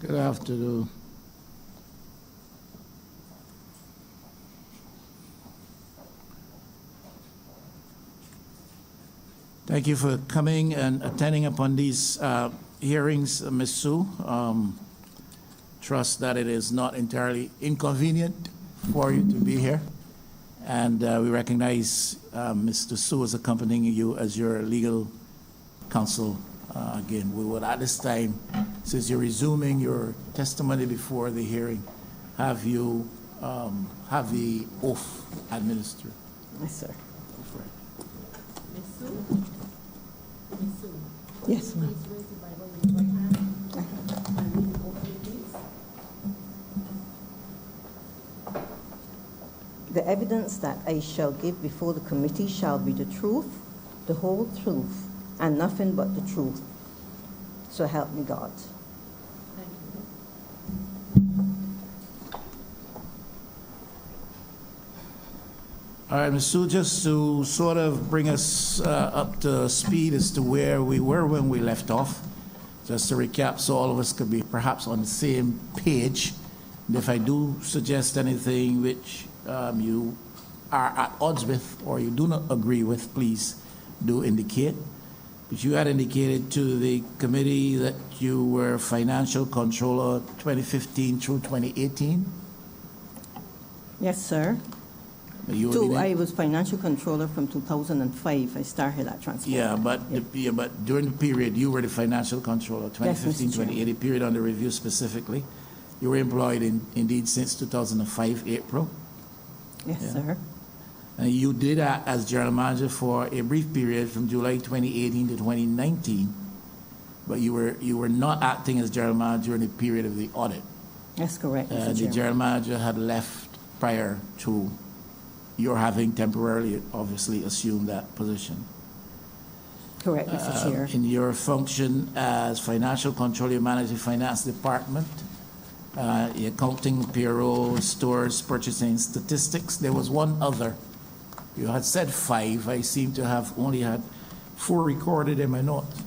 Good afternoon. Thank you for coming and attending upon these hearings, Ms. Sue. Trust that it is not entirely inconvenient for you to be here. And we recognize Mr. Sue is accompanying you as your legal counsel. Again, we would at this time, since you're resuming your testimony before the hearing, have you have the oath administered. Yes, sir. Ms. Sue? Ms. Sue? Yes, ma'am. Please raise the Bible with your right hand and read the oath, please. The evidence that I shall give before the committee shall be the truth, the whole truth, and nothing but the truth. So help me God. Thank you. All right, Ms. Sue, just to sort of bring us up to speed as to where we were when we left off, just to recap so all of us could be perhaps on the same page. And if I do suggest anything which you are at odds with or you do not agree with, please do indicate. But you had indicated to the committee that you were financial controller 2015 through 2018. Yes, sir. You I was financial controller from 2005. I started at Transport. Yeah, but during the period, you were the financial controller, 2015, Yes, Mr. 2018 period under review specifically. You were employed indeed since 2005, April. Yes, Yeah. sir. And you did act as general manager for a brief period from July 2018 to 2019, but you were not acting as general manager in the period of the audit. That's correct, Mr. The Chairman. general manager had left prior to your having temporarily, obviously, assumed that position. Correct, Mr. Chair. In your function as financial controller, you manage the finance department, the accounting, payroll, stores, purchasing, statistics. There was one other. You had said 5. I seem to have only had 4 recorded in my notes.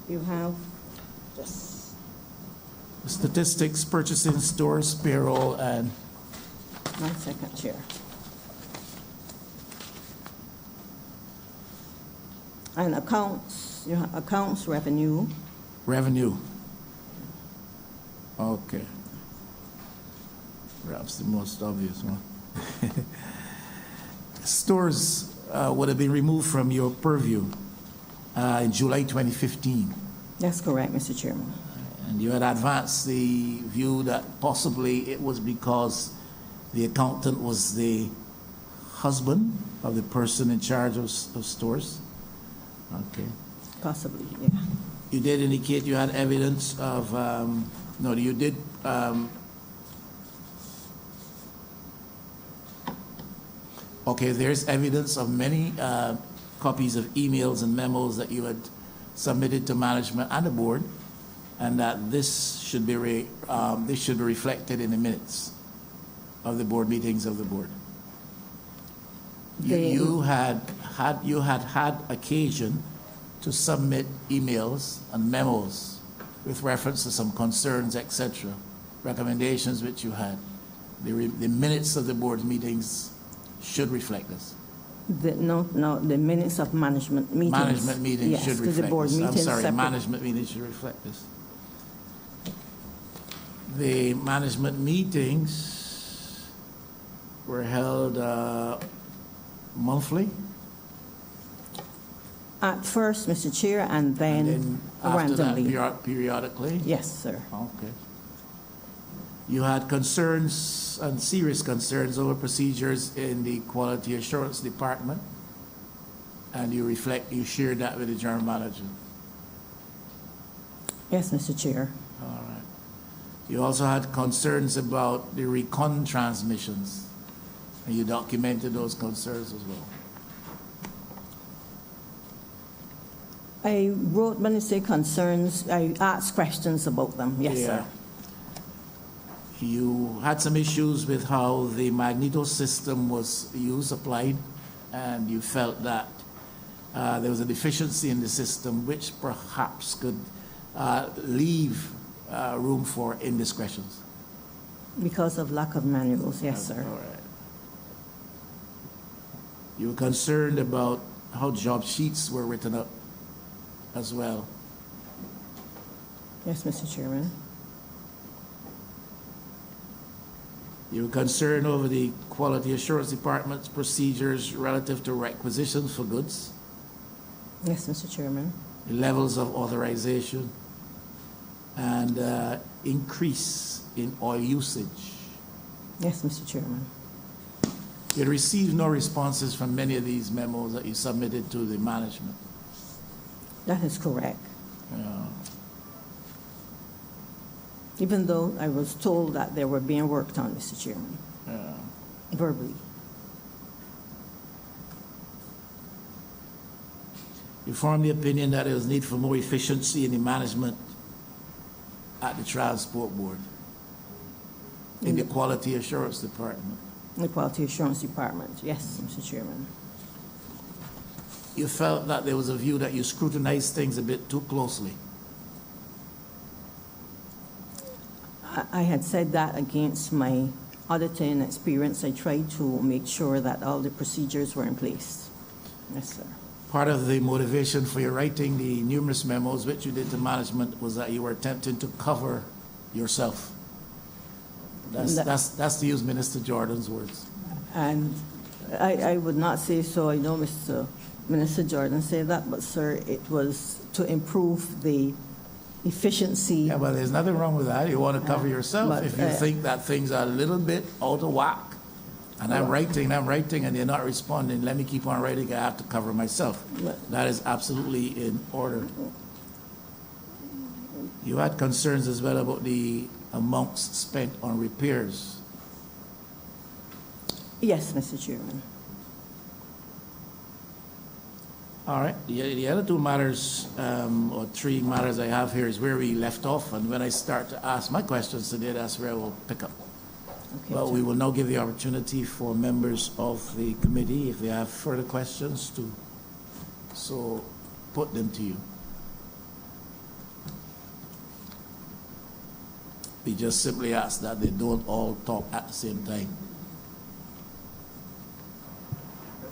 You have just Statistics, purchasing, stores, payroll, and 1 second, Chair. And accounts, you have accounts, revenue. revenue. Okay. Perhaps the most obvious one. Stores would have been removed from your purview in July 2015. That's correct, Mr. Chairman. And you had advanced the view that possibly it was because the accountant was the husband of the person in charge of stores. Okay. Possibly, yeah. You did indicate you had evidence of, no, you did, okay, there's evidence of many copies of emails and memos that you had submitted to management and the board, and that this should be reflected in the minutes of the board meetings of the board. You had occasion to submit emails and memos with reference to some concerns, etc., recommendations which you had. The minutes of the board meetings should reflect this. The minutes of management meetings. Management meetings Yes, should to the reflect board this. I'm meetings sorry, separate. management meetings should reflect this. The management meetings were held monthly, At first, Mr. Chair, and then after that randomly. periodically. Yes, sir. Okay. You had concerns and serious concerns over procedures in the quality assurance department, and you shared that with the general manager. Yes, Mr. Chair. All right. You also had concerns about the recon transmissions, and you documented those concerns as well. I wrote, when I say concerns, I asked questions about them. Yes, sir. You had some issues with how the Magneto system was applied, and you felt that there was a deficiency in the system which perhaps could leave room for indiscretions? Because of lack of manuals, yes, sir. All right. You were concerned about how job sheets were written up as well. Yes, Mr. Chairman. You were concerned over the Quality Assurance Department's procedures relative to requisitions for goods, Yes, Mr. Chairman. the levels of authorization, and increase in oil usage. Yes, Mr. Chairman. You received no responses from many of these memos that you submitted to the management. That is correct. Yeah. Even though I was told that they were being worked on, Mr. Chairman, Yeah. verbally. You formed the opinion that there was need for more efficiency in the management at the Transport Board, in the Quality Assurance Department. The Quality Assurance Department, yes, Mr. Chairman. You felt that there was a view that you scrutinized things a bit too closely. I had said that against my auditing experience. I tried to make sure that all the procedures were in place. Yes, sir. Part of the motivation for your writing the numerous memos which you did to management was that you were attempting to cover yourself. That's to use Minister Jordan's words. And I would not say so. I know Mr. Minister Jordan said that, but sir, it was to improve the efficiency. Yeah, but there's nothing wrong with that. You want to cover yourself. But, If you think that things are a little bit out of whack, and I'm writing, and you're not responding, let me keep on writing, I have to cover myself. That is absolutely in order. You had concerns as well about the amounts spent on repairs. Yes, Mr. Chairman. All right, the other two matters, or three matters I have here is where we left off, and when I start to ask my questions today, that's where we'll pick up. Okay, But sir. we will now give the opportunity for members of the committee, if they have further questions, to so put them to you. We just simply ask that they don't all talk at the same time.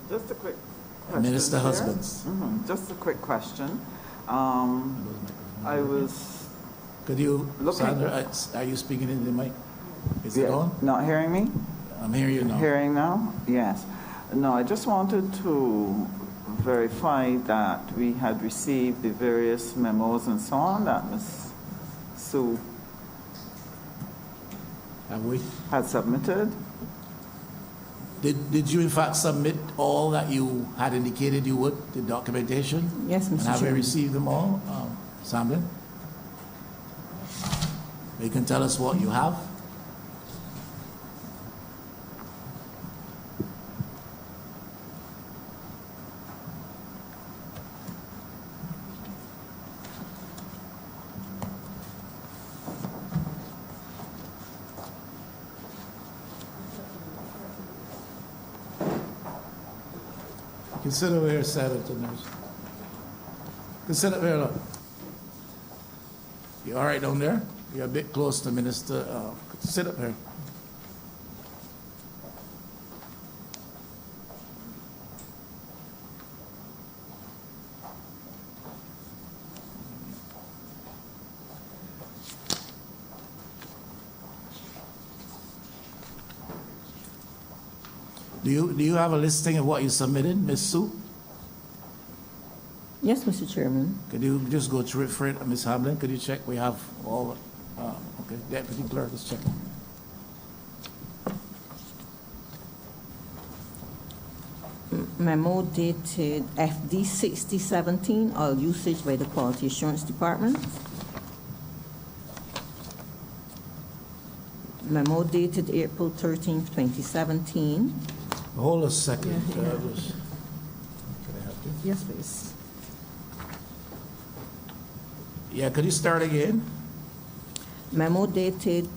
Just a quick question. Minister Chair. Husbands. Just a quick question. I was Could you, Looking- Sandra, are you speaking into the mic? Is it on? not hearing me? I'm hearing you now. Hearing now? Yes. No, I just wanted to verify that we had received the various memos and so on that Ms. Sue Have we? had submitted. Did you in fact submit all that you had indicated you would, the documentation? Yes, And Mr. have we Chairman. received them all? Samblin? You can tell us what you have? Consider where Sabaton is. Consider where, look. You all right down there? You're a bit close to Minister. Sit up here. Do you have a listing of what you submitted, Ms. Sue? Yes, Mr. Chairman. Could you just go through it for it, Ms. Hamlin? Could you check? We have all, okay, Deputy Clerk is checking. Memo dated FD 6017, all usage by the Quality Assurance Department. Memo dated April 13th, 2017. Hold a second. Yeah, Can I yeah. help you? Yes, please. Yeah, could you start again? Memo dated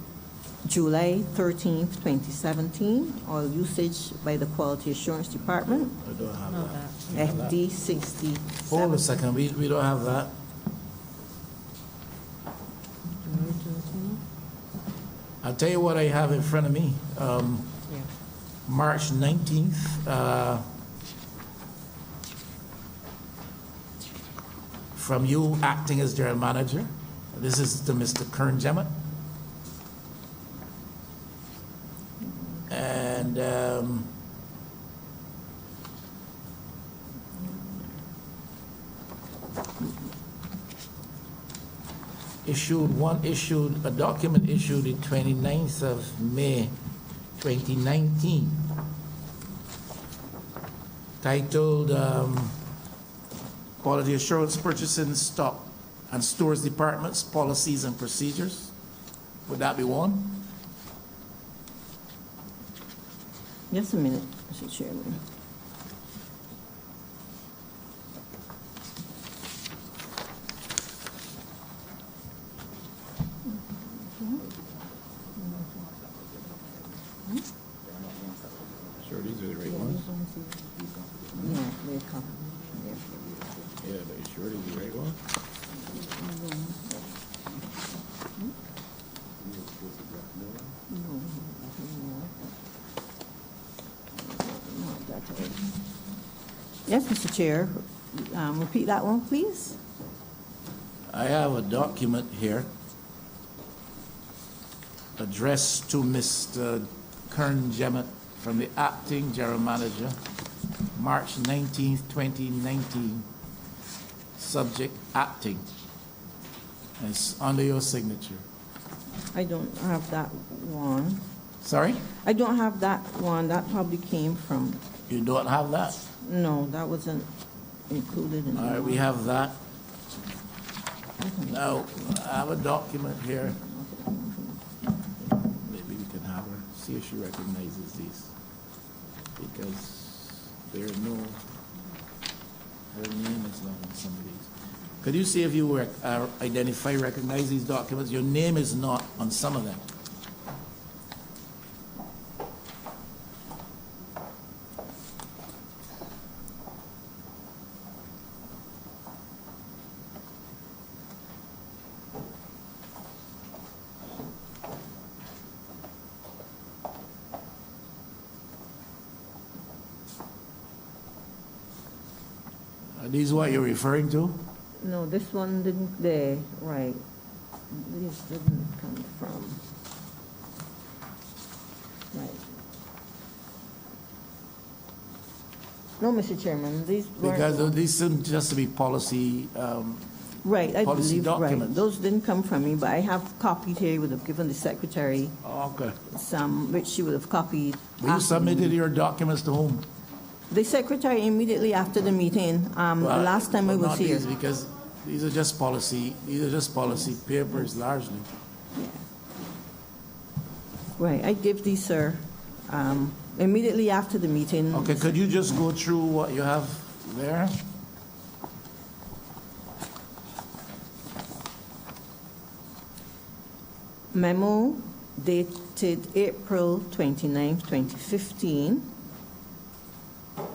July 13th, 2017, all usage by the Quality Assurance Department. I don't have that. We have that. FD 60. Hold a second, we don't have that. I'll tell you what I have in front of me. March 19th, from you acting as general manager. This is to Mr. Kern Jemmett. And issued a document issued the 29th of May 2019 titled Quality Assurance Purchasing Stock and Stores Departments Policies and Procedures. Would that be one? Just a minute, Mr. Chairman. Sure, these are the right ones. Yeah, they're covered. Yeah, but you sure these are the right ones? Yes, Mr. Chair. Repeat that one, please. I have a document here addressed to Mr. Kern Jemmett from the acting general manager, March 19th, 2019. Subject acting. It's under your signature. I don't have that one. Sorry? I don't have that one. That probably came from, You don't have that? no, that wasn't included in the All right, we one. have that. Now, I have a document here. Maybe we can have her, see if she recognizes these. Because there are no, her name is not on some of these. Could you see if you identify, recognize these documents? Your name is not on some of them. Are these what you're referring to? No, this one didn't, there, right. This didn't come from, right. No, Mr. Chairman, these weren't. Because these seem just to be policy, Right, I policy believe, right. documents. Those didn't come from me, but I have copied here, would have given the secretary okay. some, which she would have copied. Well, you after the submitted meeting. your documents to whom? The secretary immediately after the meeting, the Well, last time I well, was not here. these, because these are just policy papers largely. Right, I give these, sir, immediately after the meeting. Okay, could you just go through what you have there? Memo dated April 29, 2015. Oh,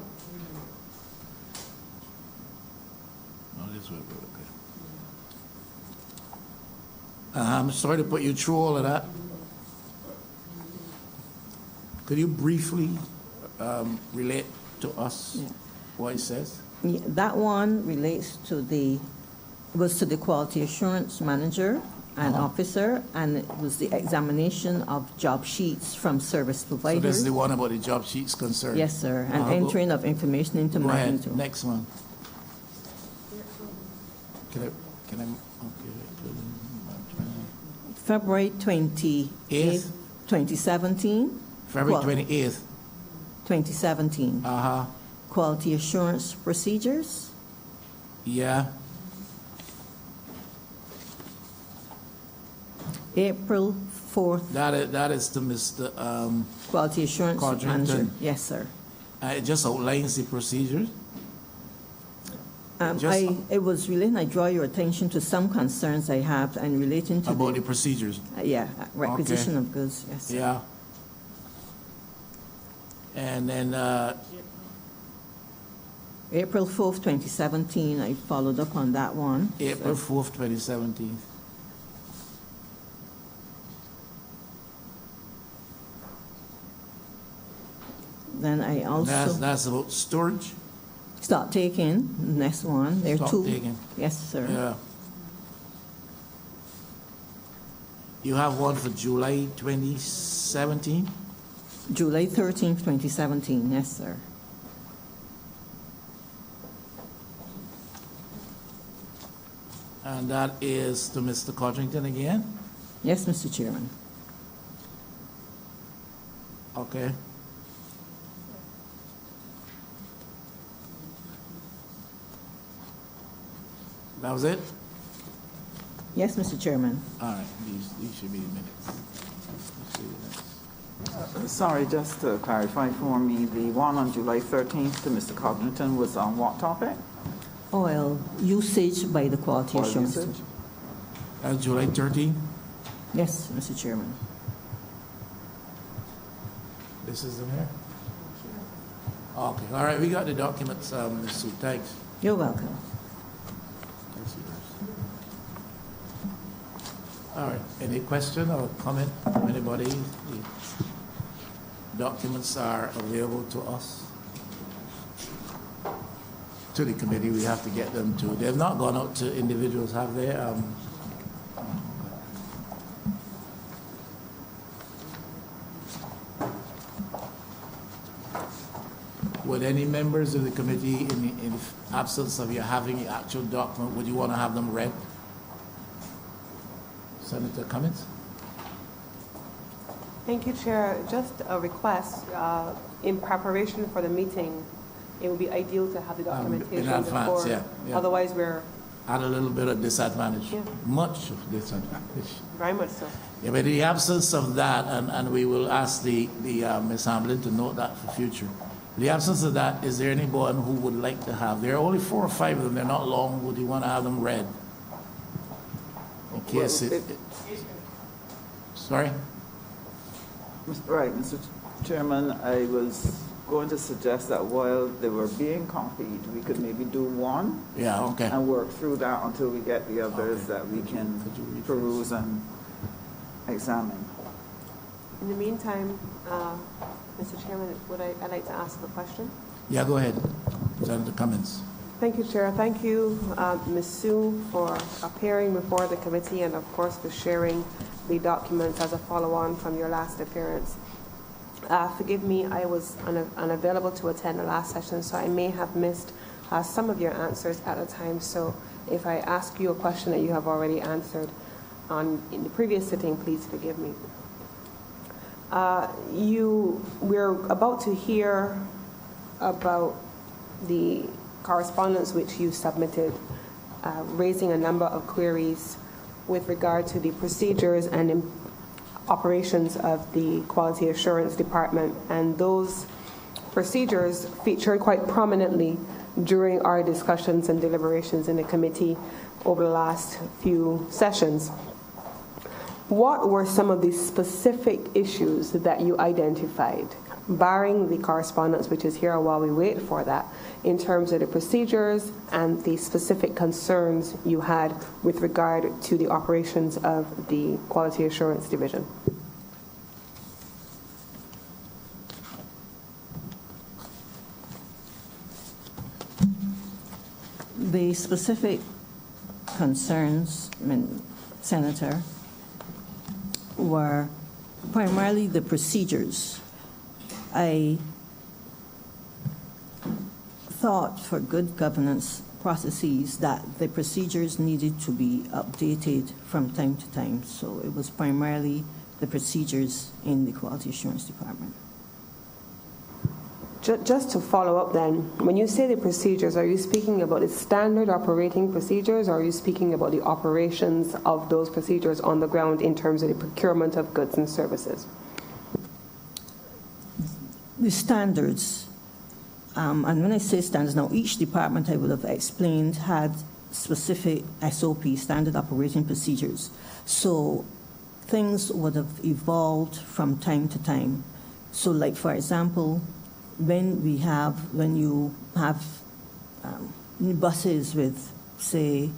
this way, okay. I'm sorry to put you through all of that. Could you briefly relate to us Yeah. what it says? Yeah, that one relates to was to the quality assurance manager and officer, and it was the examination of job sheets from service So this providers. is the one about the job sheets concern? Yes, sir, and Go- entering of information into Go ahead, magnitude. next one. Can I, okay. February 28, Eighth? 2017. February Qual- 28th. 2017. Uh-huh, Quality assurance procedures. yeah. April 4th, That is to Mr., quality assurance Codrington. manager. Yes, sir. it just outlines the procedures. Just- It was relating, I draw your attention to some concerns I have and relating to About the the, procedures, requisition of goods, yes. sir. yeah. And then, April 4th, 2017, I followed up on that one. April 4th, 2017. Then I also That's about storage? start taking, next one. There are Stock two. taking. Yes, sir. Yeah. You have one for July 2017? July 13th, 2017. Yes, sir. And that is to Mr. Codrington again? Yes, Mr. Chairman. Okay. That was it? Yes, Mr. Chairman. All right, these should be the minutes. Let's see the minutes. Sorry, just to clarify for me, the one on July 13th to Mr. Codrington was on what topic? Oil usage by the quality Oil assurance. usage? That's July 13th? Yes, Mr. Chairman. This is in here? Okay, all right, we got the documents, Ms. Sue, thanks. You're welcome. Thanks, yours. All right, any question or comment from anybody? The documents are available to us. To the committee, we have to get them to. They've not gone out to individuals, have they? Would any members of the committee, in the absence of you having the actual document, would you want to have them read? Senator Cummings? Thank you, Chair. Just a request, in preparation for the meeting, it would be ideal to have the documentation in advance, before. yeah. Otherwise, we're At a little bit of disadvantage, Yeah. much of disadvantage. very much so. Yeah, but in the absence of that, and we will ask the Ms. Hamlin to note that for future. In the absence of that, is there anyone who would like to have? There are only 4 or 5 of them. They're not long. Would you want to have them read? In case Well, Sorry? Right, Mr. Chairman, I was going to suggest that while they were being copied, we could maybe do one Yeah, okay. and work through that until we get the others Okay. that we can Could you read peruse and examine. In the meantime, Mr. Chairman, I'd like to ask a question. Yeah, go ahead. Senator Cummings. Thank you, Chair. Thank you, Ms. Sue, for appearing before the committee and, of course, for sharing the documents as a follow-on from your last appearance. Forgive me, I was unavailable to attend the last session, so I may have missed some of your answers at the time. So if I ask you a question that you have already answered in the previous sitting, please forgive me. We're about to hear about the correspondence which you submitted, raising a number of queries with regard to the procedures and operations of the Quality Assurance Department. And those procedures featured quite prominently during our discussions and deliberations in the committee over the last few sessions. What were some of the specific issues that you identified, barring the correspondence which is here while we wait for that, in terms of the procedures and the specific concerns you had with regard to the operations of the Quality Assurance Division? The specific concerns, Senator, were primarily the procedures. I thought for good governance processes that the procedures needed to be updated from time to time. So it was primarily the procedures in the Quality Assurance Department. Just to follow up then, when you say the procedures, are you speaking about the standard operating procedures, or are you speaking about the operations of those procedures on the ground in terms of the procurement of goods and services? The standards, and when I say standards now, each department I would have explained had specific SOP, standard operating procedures. So things would have evolved from time to time. So like, for example, when you have buses with, say,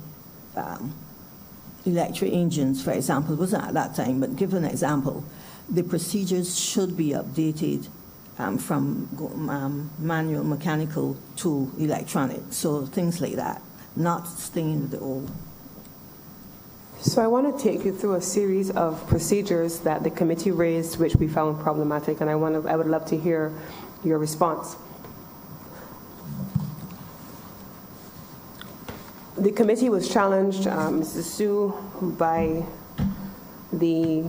electric engines, for example, it wasn't at that time, but give an example, the procedures should be updated from manual, mechanical to electronic. So things like that, not staying with the old. So I want to take you through a series of procedures that the committee raised, which we found problematic, and I would love to hear your response. The committee was challenged, Mrs. Sue, by the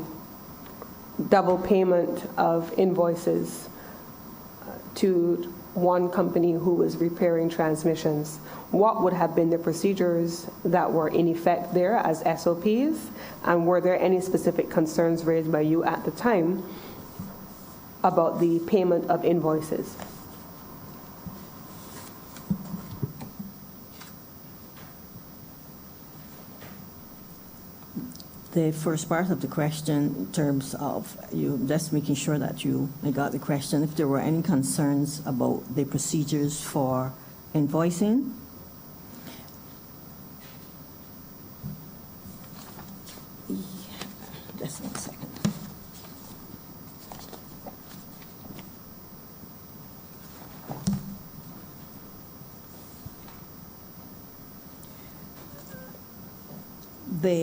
double payment of invoices to one company who was repairing transmissions. What would have been the procedures that were in effect there as SOPs, and were there any specific concerns raised by you at the time about the payment of invoices? The first part of the question, in terms of you just making sure that I got the question, if there were any concerns about the procedures for invoicing. Just 1 second.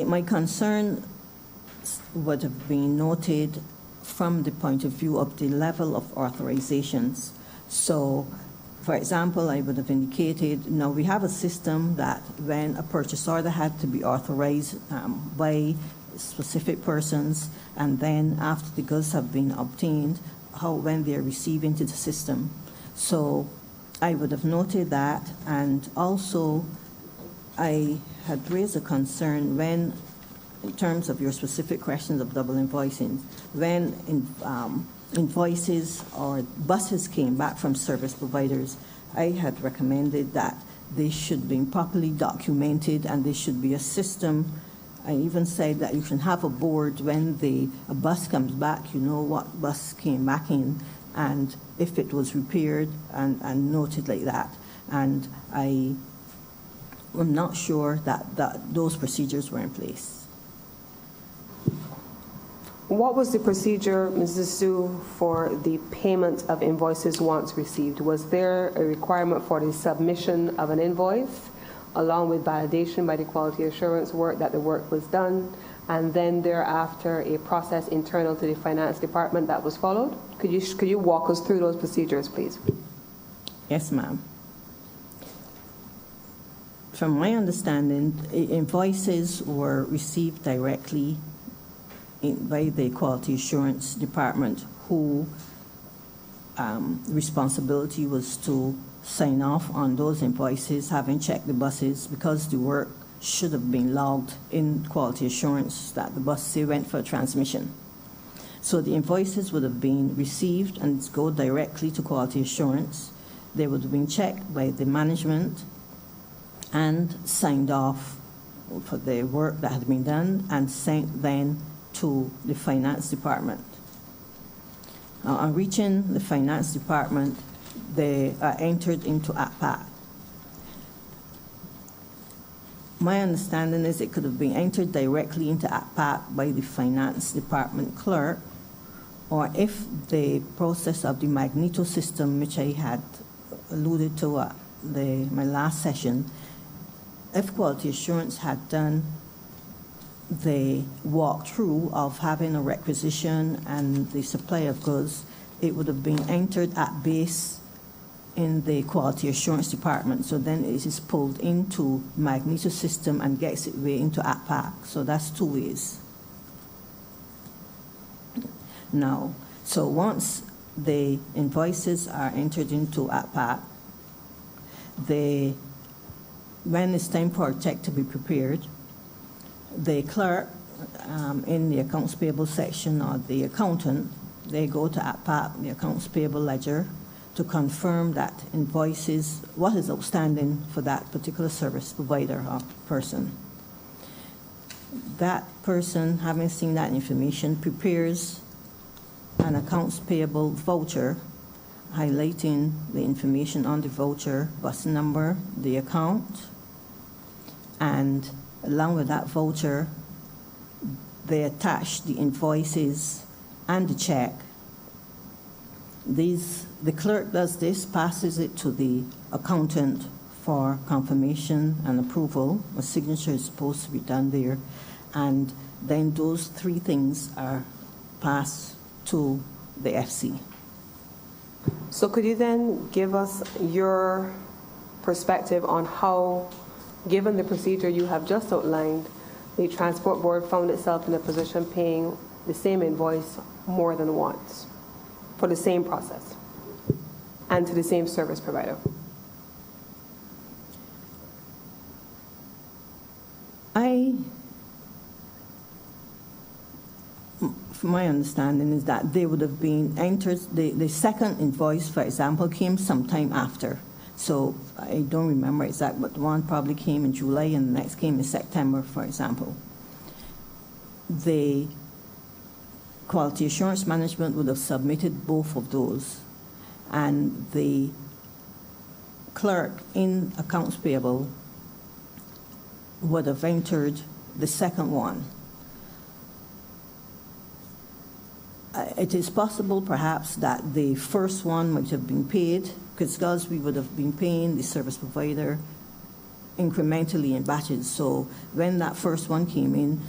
My concern would have been noted from the point of view of the level of authorizations. So, for example, I would have indicated, now we have a system that when a purchase order had to be authorized by specific persons, and then after the goods have been obtained, when they're received into the system. So I would have noted that, and also I had raised a concern when, in terms of your specific questions of double invoicing, when invoices or buses came back from service providers, I had recommended that they should be properly documented and there should be a system. I even said that you can have a board when a bus comes back, you know what bus came back in, and if it was repaired and noted like that. And I'm not sure that those procedures were in place. What was the procedure, Mrs. Sue, for the payment of invoices once received? Was there a requirement for the submission of an invoice, along with validation by the quality assurance work that the work was done, and then thereafter a process internal to the finance department that was followed? Could you walk us through those procedures, please? Yes, ma'am. From my understanding, invoices were received directly by the quality assurance department, who responsibility was to sign off on those invoices, having checked the buses, because the work should have been logged in quality assurance that the bus say went for transmission. So the invoices would have been received and go directly to quality assurance. They would have been checked by the management and signed off for the work that had been done and sent then to the finance department. On reaching the finance department, they are entered into APAC. My understanding is it could have been entered directly into APAC by the finance department clerk, or if the process of the Magneto system, which I had alluded to my last session, if quality assurance had done the walkthrough of having a requisition and the supply of goods, it would have been entered at base in the quality assurance department. So then it is pulled into Magneto system and gets its way into APAC. So that's two ways. Now, so once the invoices are entered into APAC, when it's time for a check to be prepared, the clerk in the accounts payable section, or the accountant, they go to APAC, the accounts payable ledger, to confirm that invoices, what is outstanding for that particular service provider or person. That person, having seen that information, prepares an accounts payable voucher, highlighting the information on the voucher, bus number, the account, and along with that voucher, they attach the invoices and the check The clerk does this, passes it to the accountant for confirmation and approval. A signature is supposed to be done there. And then those three things are passed to the FC. So could you then give us your perspective on how, given the procedure you have just outlined, the Transport Board found itself in a position paying the same invoice more than once for the same process and to the same service provider? From my understanding is that they would have been entered, the second invoice, for example, came sometime after. So I don't remember exactly, but one probably came in July and the next came in September, for example. The Quality Assurance Management would have submitted both of those, and the clerk in Accounts Payable would have entered the second one. It is possible, perhaps, that the first one might have been paid, because we would have been paying the service provider incrementally in batches. So when that first one came in,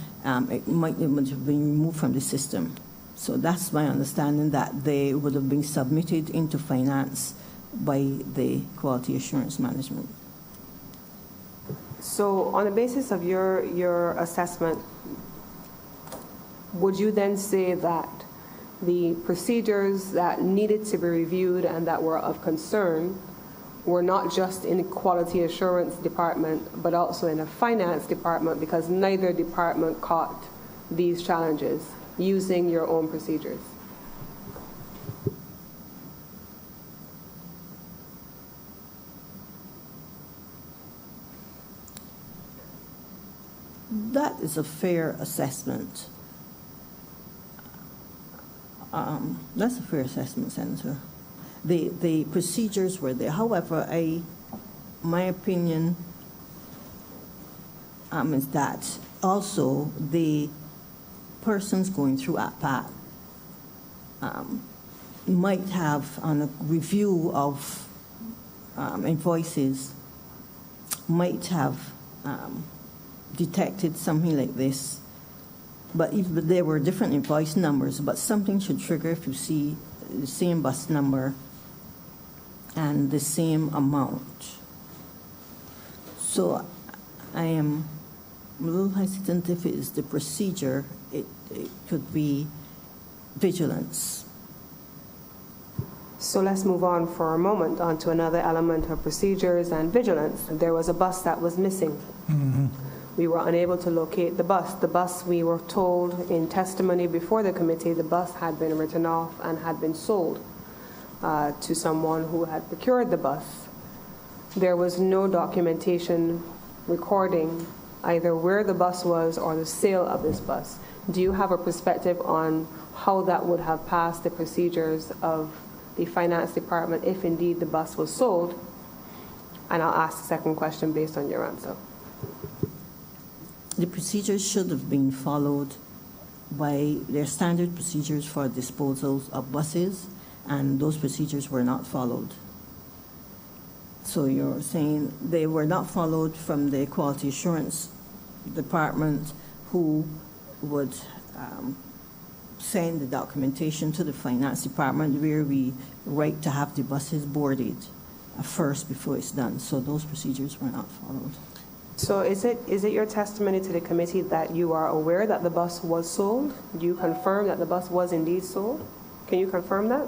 it might have been removed from the system. So that's my understanding, that they would have been submitted into finance by the Quality Assurance Management. So on the basis of your assessment, would you then say that the procedures that needed to be reviewed and that were of concern were not just in the Quality Assurance Department, but also in the Finance Department, because neither department caught these challenges using your own procedures? That is a fair assessment. That's a fair assessment, Senator. The procedures were there. However, my opinion is that also the persons going through APAT might have, on a review of invoices, might have detected something like this. But if there were different invoice numbers, but something should trigger if you see the same bus number and the same amount. So I am a little hesitant if it is the procedure. It could be vigilance. So let's move on for a moment onto another element of procedures and vigilance. There was a bus that was missing. Mm-hmm. We were unable to locate the bus. The bus, we were told in testimony before the committee, the bus had been written off and had been sold to someone who had procured the bus. There was no documentation recording either where the bus was or the sale of this bus. Do you have a perspective on how that would have passed the procedures of the Finance Department if indeed the bus was sold? And I'll ask the second question based on your answer. The procedures should have been followed by their standard procedures for disposals of buses, and those procedures were not followed. So you're saying they were not followed from the Quality Assurance Department, who would send the documentation to the Finance Department, where we write to have the buses boarded first before it's done. So those procedures were not followed. So is it your testimony to the committee that you are aware that the bus was sold? Do you confirm that the bus was indeed sold? Can you confirm that?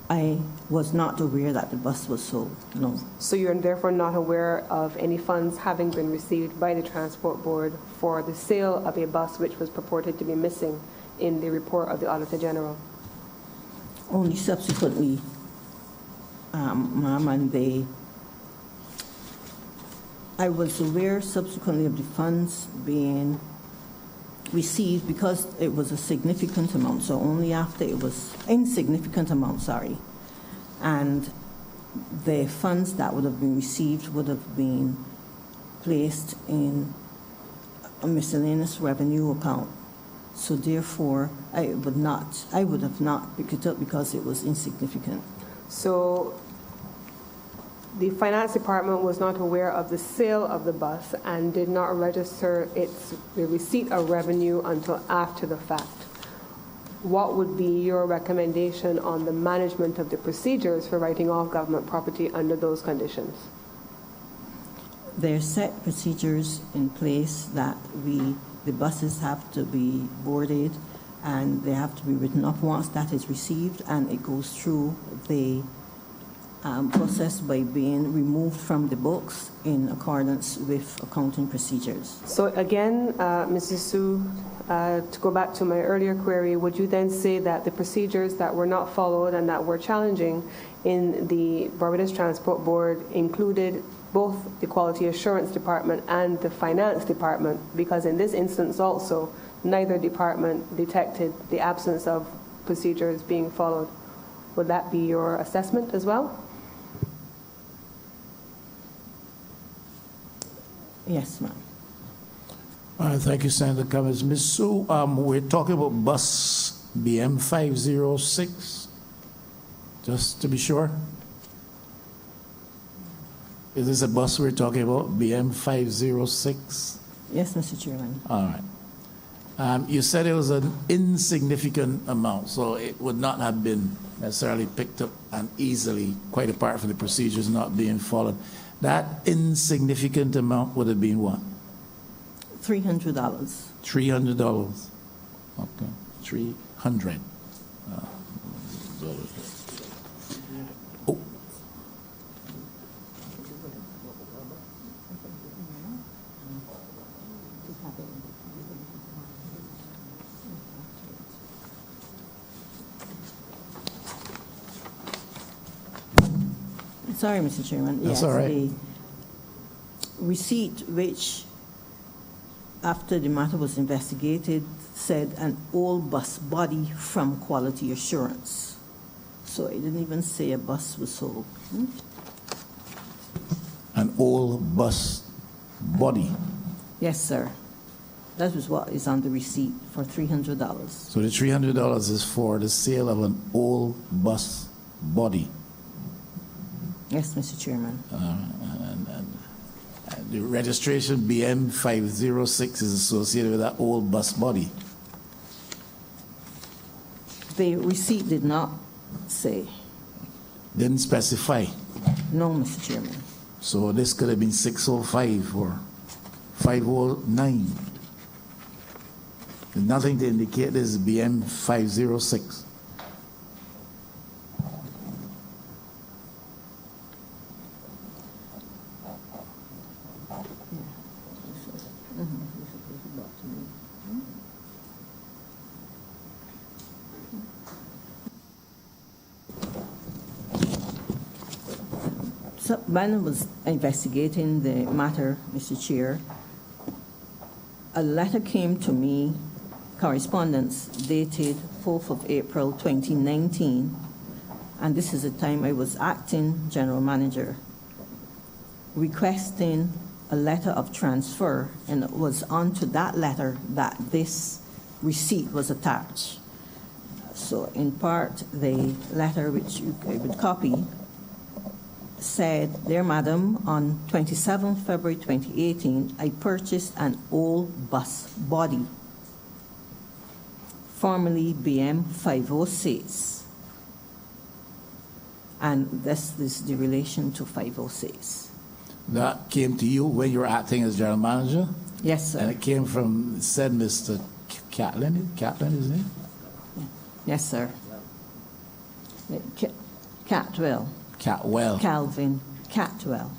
I was not aware that the bus was sold, no. So you're therefore not aware of any funds having been received by the Transport Board for the sale of a bus which was purported to be missing in the report of the Auditor General? Only subsequently, ma'am, and I was aware subsequently of the funds being received because it was a significant amount, so only after it was insignificant amount, and the funds that would have been received would have been placed in a miscellaneous revenue account So therefore, I would have not picked it up because it was insignificant. So the finance department was not aware of the sale of the bus and did not register the receipt of revenue until after the fact. What would be your recommendation on the management of the procedures for writing off government property under those conditions? There are set procedures in place that the buses have to be boarded and they have to be written up once that is received, and it goes through the process by being removed from the books in accordance with accounting procedures. So again, Mrs. Sue, to go back to my earlier query, would you then say that the procedures that were not followed and that were challenging in the Barbados Transport Board included both the Quality Assurance Department and the Finance Department? Because in this instance also, neither department detected the absence of procedures being followed. Would that be your assessment as well? Yes, ma'am. All right, thank you, Senator Cummings. Ms. Sue, we're talking about bus BM 506, just to be sure. Is this a bus we're talking about, BM 506? Yes, Mr. Chairman. All right. You said it was an insignificant amount, so it would not have been necessarily picked up and easily, quite apart from the procedures not being followed. That insignificant amount would have been what? $300. $300. Okay, 300. Oh. Sorry, Mr. Chairman. That's all right. The receipt which, after the matter was investigated, said an old bus body from Quality Assurance. So it didn't even say a bus was sold. An old bus body. Yes, sir. That was what is on the receipt for $300. So the $300 is for the sale of an old bus body. Yes, Mr. Chairman. And the registration BM 506 is associated with that old bus body. The receipt did not say. Didn't specify. No, Mr. Chairman. So this could have been 605 or 509. There's nothing to indicate this is BM 506. So when I was investigating the matter, Mr. Chair, a letter came to me, correspondence dated 4th of April 2019, and this is the time I was acting general manager, requesting a letter of transfer, and it was onto that letter that this receipt was attached. So in part, the letter which I would copy said, "Dear Madam, on 27 February 2018, I purchased an old bus body, formerly BM 506. And this is the relation to 506. That came to you when you were acting as general manager? Yes, And sir. it came from, said Mr. Catlin. Catlin, his name? Yes, sir. Catwell. Catwell. Calvin Catwell.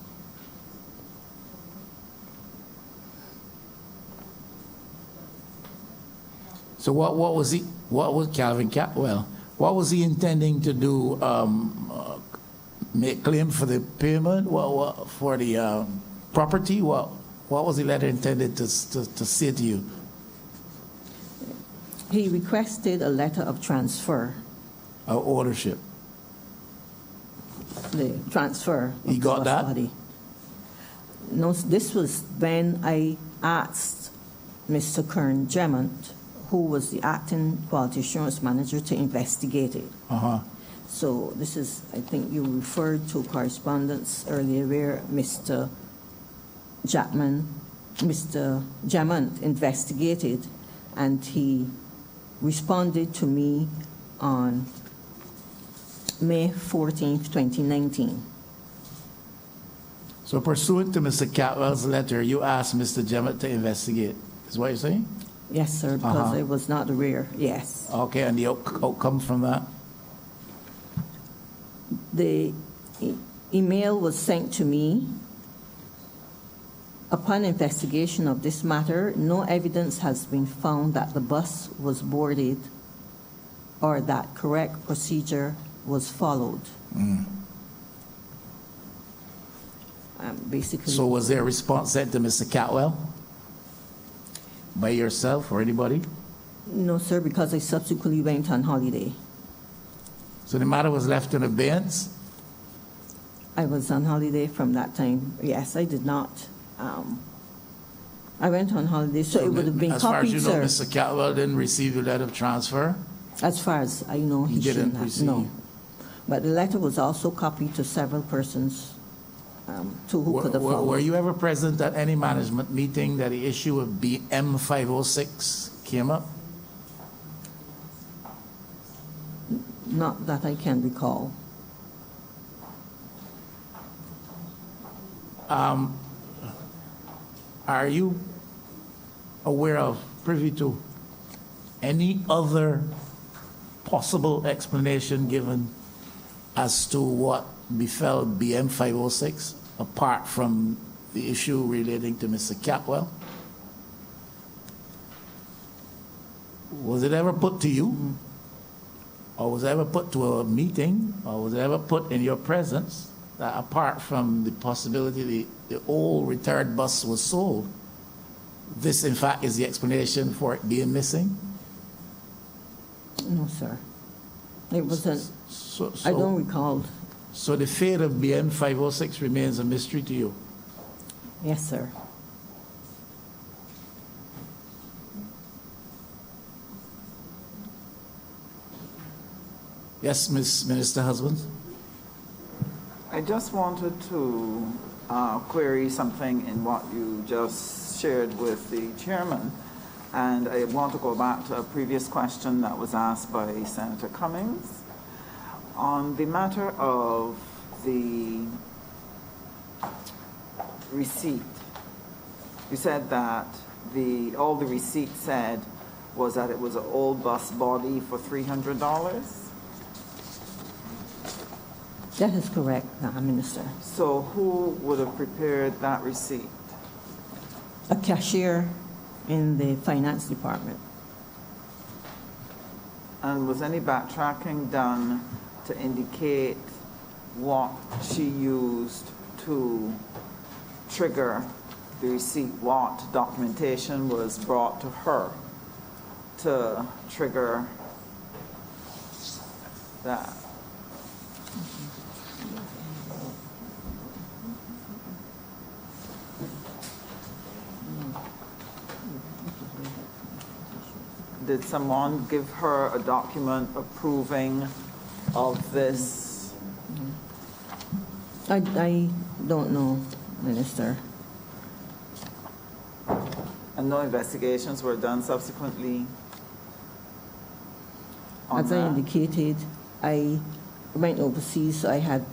So what was Calvin Catwell? What was he intending to do? Make claim for the payment? What for the property? What was the letter intended to say to you? He requested a letter of transfer, Ownership. the transfer. of He got the bus that? body. No, this was when I asked Mr. Kern Gemont, who was the acting quality assurance manager, to investigate it. Uh-huh. So this is, I think you referred to correspondence earlier where Mr. Jamont investigated, and he responded to me on May 14th, 2019. So pursuant to Mr. Catwell's letter, you asked Mr. Jamont to investigate, is what you're saying? Yes, sir, because Uh-huh. I was not aware, yes. Okay, and the outcome from that? The email was sent to me. Upon investigation of this matter, no evidence has been found that the bus was boarded or that correct procedure was followed. Basically, So was there a response sent to Mr. Catwell? By yourself or anybody? no, sir, because I subsequently went on holiday. So the matter was left in abeyance? I was on holiday from that time. Yes, I did not. I went on holiday, so it would have been As far as copied, you know, sir. Mr. Catwell didn't receive your letter of transfer? As far as I know, He he didn't shouldn't have. receive. No, but the letter was also copied to several persons, to who could have Were followed. you ever present at any management meeting that the issue of BM 506 came up? Not that I can recall. Are you aware of, privy to, any other possible explanation given as to what befell BM 506, apart from the issue relating to Mr. Catwell? Was it ever put to you? Or was it ever put to a meeting? Or was it ever put in your presence that apart from the possibility the old retired bus was sold, this in fact is the explanation for it being missing? No, sir. It wasn't. So, I don't so, recall. so the fate of BM 506 remains a mystery to you? Yes, sir. Yes, Ms. Minister Husbands? I just wanted to query something in what you just shared with the chairman. And I want to go back to a previous question that was asked by Senator Cummings on the matter of the receipt. You said that all the receipt said was that it was an old bus body for $300. That is correct, Minister. So who would have prepared that receipt? A cashier in the finance department. And was any backtracking done to indicate what she used to trigger the receipt? What documentation was brought to her to trigger that? Did someone give her a document approving of this? I don't know, Minister. And no investigations were done subsequently on As I that? indicated, I went overseas, so I had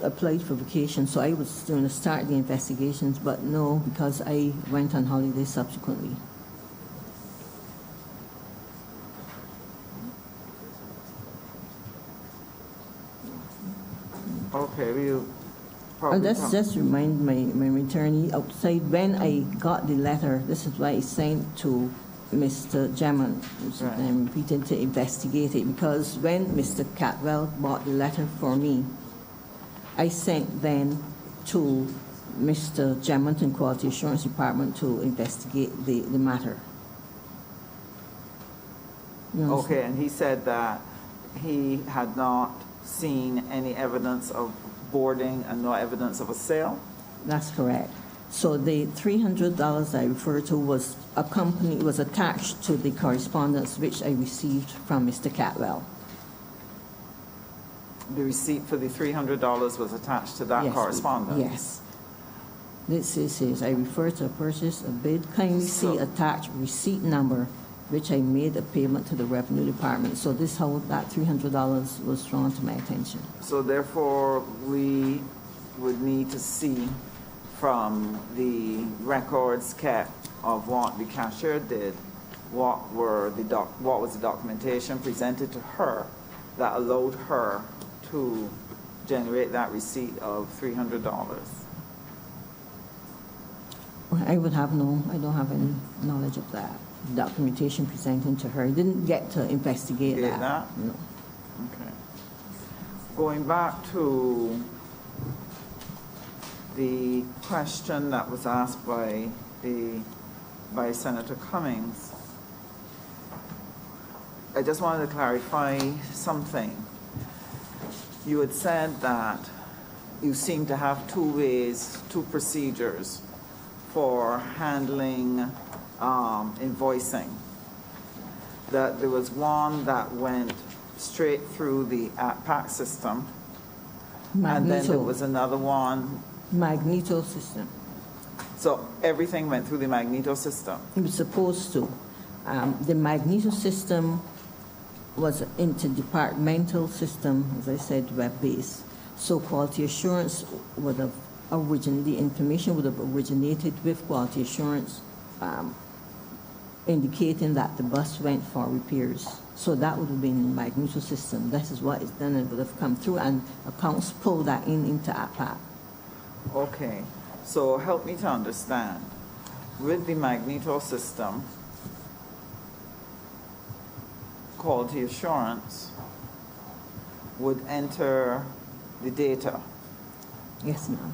applied for vacation, so I was going to start the investigations, but no, because I went on holiday subsequently. Okay, we'll And probably let's come- just remind my attorney outside, when I got the letter, this is why I sent to Mr. Jamont, Right. I'm repeating, to investigate it, because when Mr. Catwell bought the letter for me, I sent then to Mr. Jamont and Quality Assurance Department to investigate the matter. You understand? Okay, and he said that he had not seen any evidence of boarding and no evidence of a sale? That's correct. So the $300 I referred to was was attached to the correspondence which I received from Mr. Catwell. The receipt for the $300 was attached to that Yes, correspondence? Yes. This says, I refer to a purchase, a bid, kindly see So- attached receipt number, which I made a payment to the Revenue Department. So this how that $300 was drawn to my attention. So therefore, we would need to see from the records kept of what the cashier did, what was the documentation presented to her that allowed her to generate that receipt of $300. I don't have any knowledge of that documentation presented to her. I didn't get to investigate Get that. that? No. Okay. Going back to the question that was asked by Senator Cummings, I just wanted to clarify something. You had said that you seem to have two procedures for handling invoicing. That there was one that went straight through the APAC system, and then there was another one. Magneto system. So everything went through the Magneto system. It was supposed to. The Magneto system was an interdepartmental system, as I said, web-based. So quality assurance would have the information would have originated with quality assurance, indicating that the bus went for repairs. So that would have been the Magneto system. This is what is done. It would have come through, and accounts pull that into APAC. Okay, so help me to understand. With the Magneto system, quality assurance would enter the data, Yes, ma'am.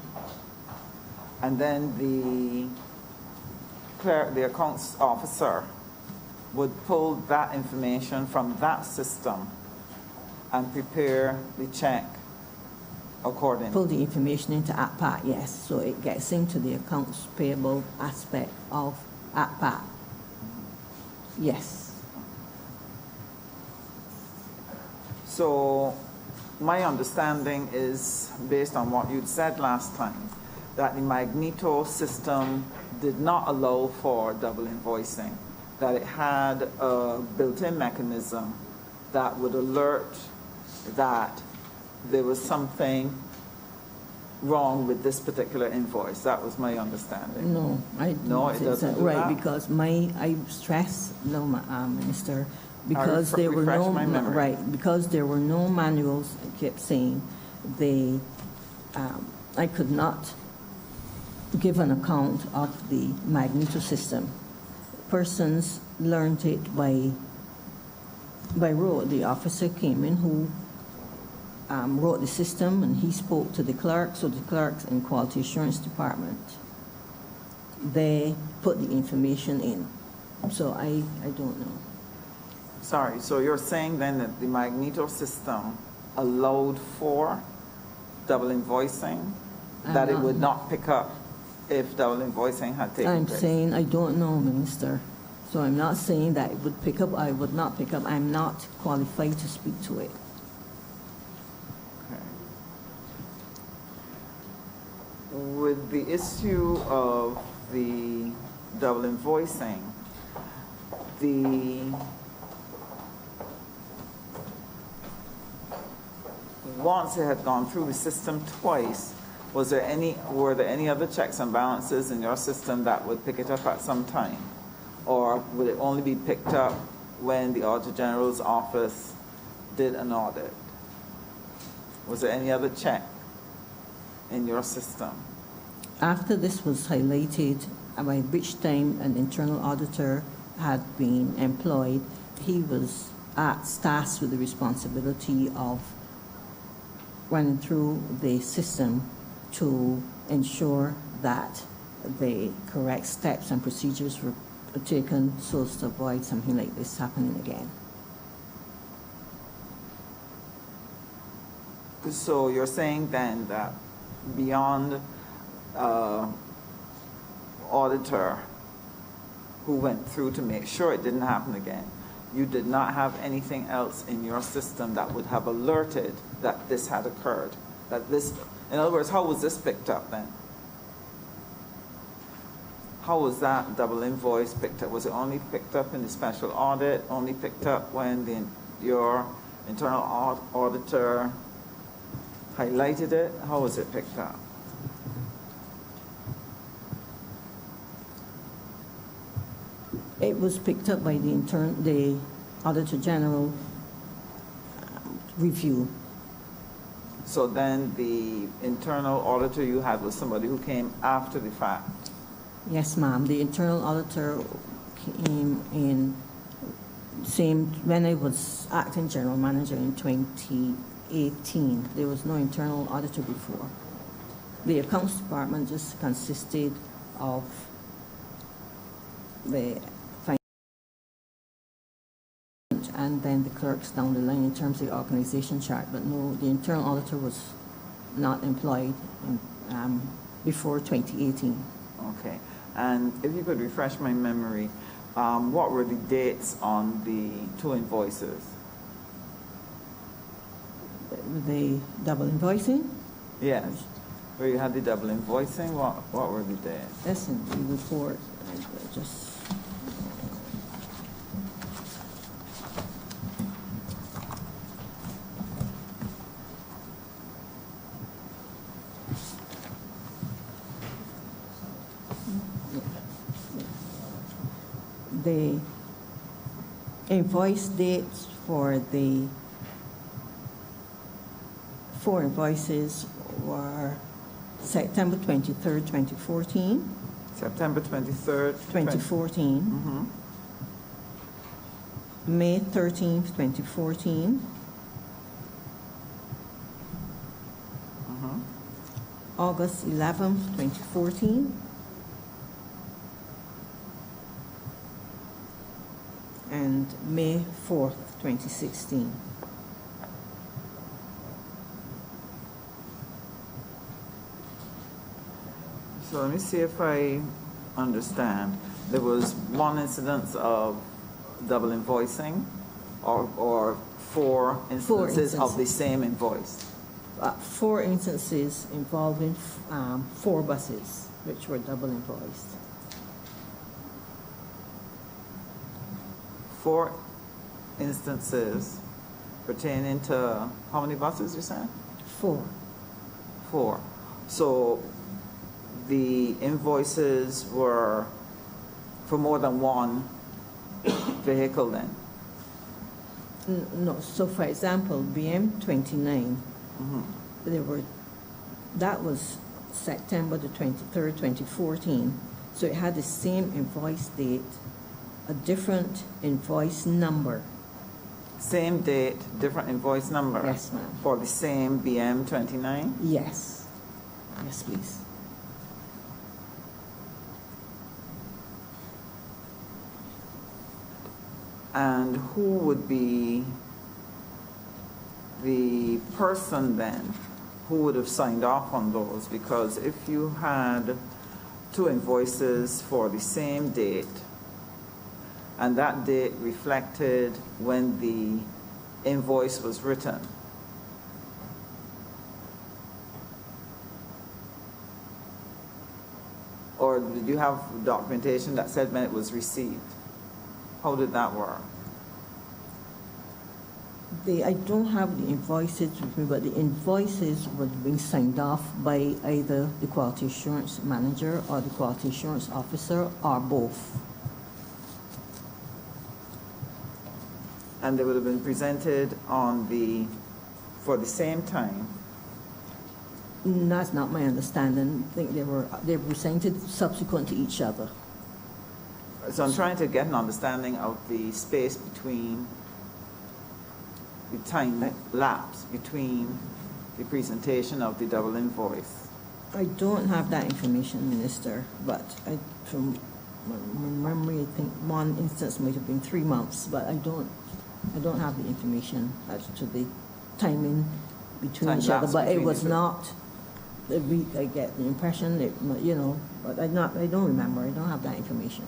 and then the accounts officer would pull that information from that system and prepare the check accordingly. Pull the information into APAC, yes. So it gets into the accounts payable aspect of APAC. Yes. So my understanding is, based on what you'd said last time, that the Magneto system did not allow for double invoicing, that it had a built-in mechanism that would alert that there was something wrong with this particular invoice. That was my understanding. No, I No, it think doesn't so. do Right, that? because I stress, no, Minister, because there were refresh no, my memory. right, because there were no manuals, I kept saying, I could not give an account of the Magneto system. Persons learned it by rote. The officer came in who wrote the system, and he spoke to the clerk, so the clerks in Quality Assurance Department, they put the information in. So I don't know. Sorry, so you're saying then that the Magneto system allowed for double invoicing, that it would not pick up if double invoicing had taken I'm place? saying I don't know, Minister. So I'm not saying that it would pick up, I would not pick up. I'm not qualified to speak to it. Okay. With the issue of the double invoicing, once it had gone through the system twice, were there any other checks and balances in your system that would pick it up at some time? Or would it only be picked up when the Auditor General's office did an audit? Was there any other check in your system? After this was highlighted, by which time an internal auditor had been employed, he was tasked with the responsibility of running through the system to ensure that the correct steps and procedures were taken so as to avoid something like this happening again. So you're saying then that beyond auditor who went through to make sure it didn't happen again, you did not have anything else in your system that would have alerted that this had occurred? That this, in other words, how was this picked up then? How was that double invoice picked up? Was it only picked up in the special audit, only picked up when your internal auditor highlighted it? How was it picked up? It was picked up by the Auditor General review. So then the internal auditor you had was somebody who came after the fact? Yes, ma'am. The internal auditor came in when I was acting general manager in 2018. There was no internal auditor before. The accounts department just consisted of the and then the clerks down the line in terms of the organization chart, but no, the internal auditor was not employed before 2018. Okay. And if you could refresh my memory, what were the dates on the two invoices? The double invoicing, Yes. Where you had the double invoicing, what were the dates? that's in the report. I just the invoice dates for the 4 invoices were September 23rd, 2014, September 23rd? 2014, Mm-hmm. May 13th, 2014, Mm-hmm. August 11th, 2014, and May 4th, 2016. So let me see if I understand. There was one incidence of double invoicing or 4 instances of the same invoice? 4 instances involving 4 buses, which were double invoiced. 4 instances pertaining to how many buses you said? 4. 4. So the invoices were for more than one vehicle then? No, so for example, BM 29, that was September the 23rd, 2014. So it had the same invoice date, a different invoice number. Same date, different invoice number? Yes, ma'am. For the same BM 29? Yes. Yes, please. And who would be the person then who would have signed off on those? Because if you had 2 invoices for the same date, and that date reflected when the invoice was written, or did you have documentation that said when it was received? How did that work? I don't have the invoices with me, but the invoices were being signed off by either the quality assurance manager or the quality assurance officer or both. And they would have been presented for the same time? That's not my understanding. I think they were presented subsequent to each other. So I'm trying to get an understanding of the space between, the time lapse between the presentation of the double invoice. I don't have that information, Minister, but from my memory, I think one instance might have been 3 months, but I don't have the information as to the timing between Time each other. lapse But it between was the two. not I get the impression that, but I don't remember, I don't have that information.